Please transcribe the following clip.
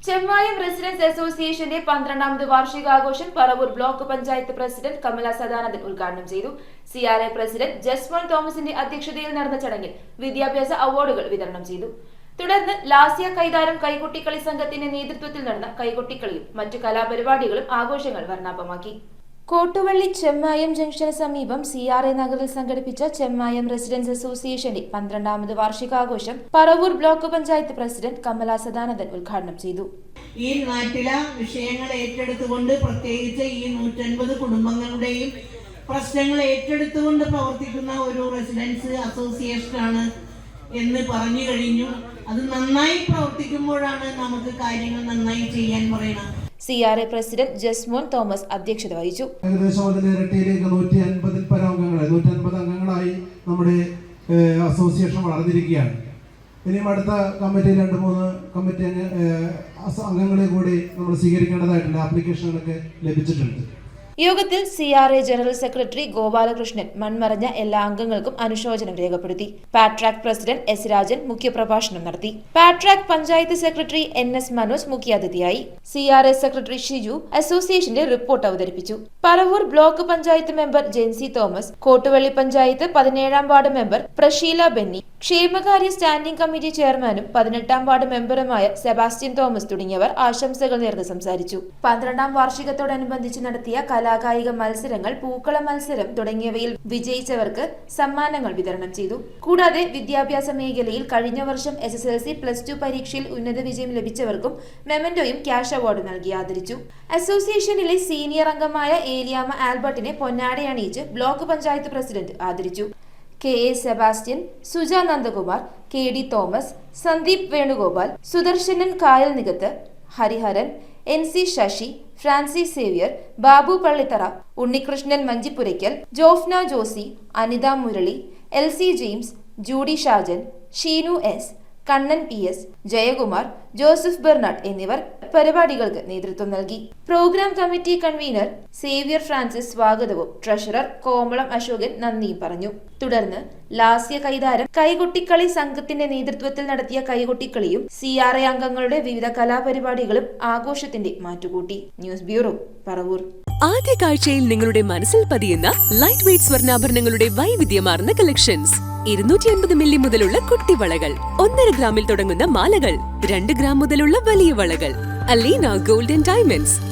ചെമ്മായം residence അസോസിയേഷന്റെ 12ാമത് വാർഷികാഘോഷം Paravur block panchayat president Kamala Sadanandan ഉദ്ഘാടനം ചെയ്തു. CRA പ്രസിഡന്റ് ജസ്മോൻ തോമസിന്റെ അധ്യക്ഷതയിൽ നടന്ന ചടങ്ങിൽ വിദ്യാഭ്യാസ അവാർഡുകൾ വിതരണം ചെയ്തു. തുടർന്ന് ലാസ്യ കൈതാരം കൈകൊട്ടിക്കളി സംഘത്തിന്റെ നേതൃത്വത്തിൽ നടന്ന കൈകൊട്ടിക്കളിയും മറ്റു കലാപരിപാടികളും ആഘോഷങ്ങൾ വർണ്ണാഭമാക്കി. കോട്ടുവള്ളി ചെമ്മായം ജംഗ്ഷന് സമീപം CRA നഗറിൽ സംഘടിപ്പിച്ച ചെമ്മായം റെസിഡൻസ് അസോസിയേഷന്റെ 12ാമത് വാർഷികാഘോഷം പറവൂർ ബ്ലോക്ക് പഞ്ചായത്ത് പ്രസിഡന്റ് കമല സദാനന്ദൻ ഉദ്ഘാടനം ചെയ്തു. ഈ നാട്ടിലെ വിഷയങ്ങൾ ഏറ്റെടുത്തുകൊണ്ട്, പ്രത്യേകിച്ച് ഈ 150 കുടുംബങ്ങളുടെയും പ്രശ്നങ്ങൾ ഏറ്റെടുത്തുകൊണ്ട് പ്രവർത്തിക്കുന്ന ഒരു റെസിഡൻസ് അസോസിയേഷനാണ് എന്ന് പറഞ്ഞു കഴിഞ്ഞു. അത് നന്നായി പ്രവർത്തിക്കുമ്പോഴാണ് നമുക്ക് കാര്യങ്ങൾ നന്നായി ചെയ്യാൻ പറയണം. CRA പ്രസിഡന്റ് ജസ്മോൻ തോമസ് അധ്യക്ഷത വഹിച്ചു. ഏകദേശം അതിന്റെ ഇരട്ടിയിലേക്ക് 150 അംഗങ്ങളായി നമ്മുടെ അസോസിയേഷൻ വളർന്നിരിക്കുകയാണ്. ഇനിയും അടുത്ത കമ്മിറ്റിയിൽ 2-3 കമ്മിറ്റി അംഗങ്ങളെ കൂടി നമ്മൾ സ്വീകരിക്കേണ്ടതായിട്ടുള്ള ആപ്ലിക്കേഷനുകളൊക്കെ ലഭിച്ചിട്ടുണ്ട്. യോഗത്തിൽ CRA ജനറൽ സെക്രട്ടറി ഗോപാലകൃഷ്ണൻ മൺമറഞ്ഞ എല്ലാ അംഗങ്ങൾക്കും അനുശോചനം രേഖപ്പെടുത്തി. പാട്രാക് പ്രസിഡന്റ് S. രാജൻ മുഖ്യപ്രഭാഷണം നടത്തി. പാട്രാക് പഞ്ചായത്ത് സെക്രട്ടറി NS മനോജ് മുഖ്യാതിഥിയായി. CRA സെക്രട്ടറി ഷിജു അസോസിയേഷന്റെ റിപ്പോർട്ട് അവതരിപ്പിച്ചു. പറവൂർ ബ്ലോക്ക് പഞ്ചായത്ത് മെമ്പർ ജെൻസി തോമസ്, കോട്ടുവള്ളി പഞ്ചായത്ത് 17ാം വാർഡ് മെമ്പർ പ്രഷീല ബെന്നി, ക്ഷേമകാര്യ സ്റ്റാൻഡിംഗ് കമ്മിറ്റി ചെയർമാനും 18ാം വാർഡ് മെമ്പറുമായ സെബാസ്റ്റ്യൻ തോമസ് തുടങ്ങിയവർ ആശംസകൾ നേർന്ന് സംസാരിച്ചു. 12ാം വാർഷികത്തോടനുബന്ധിച്ച് നടത്തിയ കലാകായിക മത്സരങ്ങൾ, പൂക്കള മത്സരം തുടങ്ങിയവയിൽ വിജയിച്ചവർക്ക് സമ്മാനങ്ങൾ വിതരണം ചെയ്തു. കൂടാതെ വിദ്യാഭ്യാസ മേഖലയിൽ കഴിഞ്ഞ വർഷം SSLC, +2 പരീക്ഷയിൽ ഉന്നത വിജയം ലഭിച്ചവർക്കും മെമന്റോയും ക്യാഷ് അവാർഡ് നൽകി ആദരിച്ചു. അസോസിയേഷനിലെ സീനിയർ അംഗമായ ഏലിയാമ്മ ആൽബർട്ടിനെ പൊന്നാടയണിയിച്ച് ബ്ലോക്ക് പഞ്ചായത്ത് പ്രസിഡന്റ് ആദരിച്ചു. KA Sebastian, Suja Nandakumar, KD Thomas, Sandeep Venugopal, Sudarshanan കായൽ നികത്ത്, Hariharan, NC Sasi, Francis Xavier, Babu Pallithara, Unnikrishnan Manchippurakkal, Jofna Josie, Anitha Murali, LC James, Judy Shajan, Sheenu S, Kannan PS, Jayakumar, Joseph Bernard എന്നിവർ പരിപാടികൾക്ക് നേതൃത്വം നൽകി. Programme committee convener Xavier Francis സ്വാഗതവും ട്രഷറർ കോമളം അശോകൻ നന്ദിയും പറഞ്ഞു. തുടർന്ന് ലാസ്യ കൈതാരം കൈകൊട്ടിക്കളി സംഘത്തിന്റെ നേതൃത്വത്തിൽ നടത്തിയ കൈകൊട്ടിക്കളിയും CRA അംഗങ്ങളുടെ വിവിധ കലാപരിപാടികളും ആഘോഷത്തിന്റെ മാറ്റുകൂട്ടി. News bureau, Paravur. ആദ്യ കാഴ്ചയിൽ നിങ്ങളുടെ മനസ്സിൽ പതിയുന്ന ലൈറ്റ് വെയ്റ്റ് സ്വർണ്ണാഭരണങ്ങളുടെ വൈവിധ്യമാർന്ന കളക്ഷൻസ്. 250 മില്ലി മുതലുള്ള കുട്ടിവളകൾ, 1.5 ഗ്രാമിൽ തുടങ്ങുന്ന മാലകൾ, 2 ഗ്രാം മുതലുള്ള വലിയ വളകൾ. Aleena golden diamonds,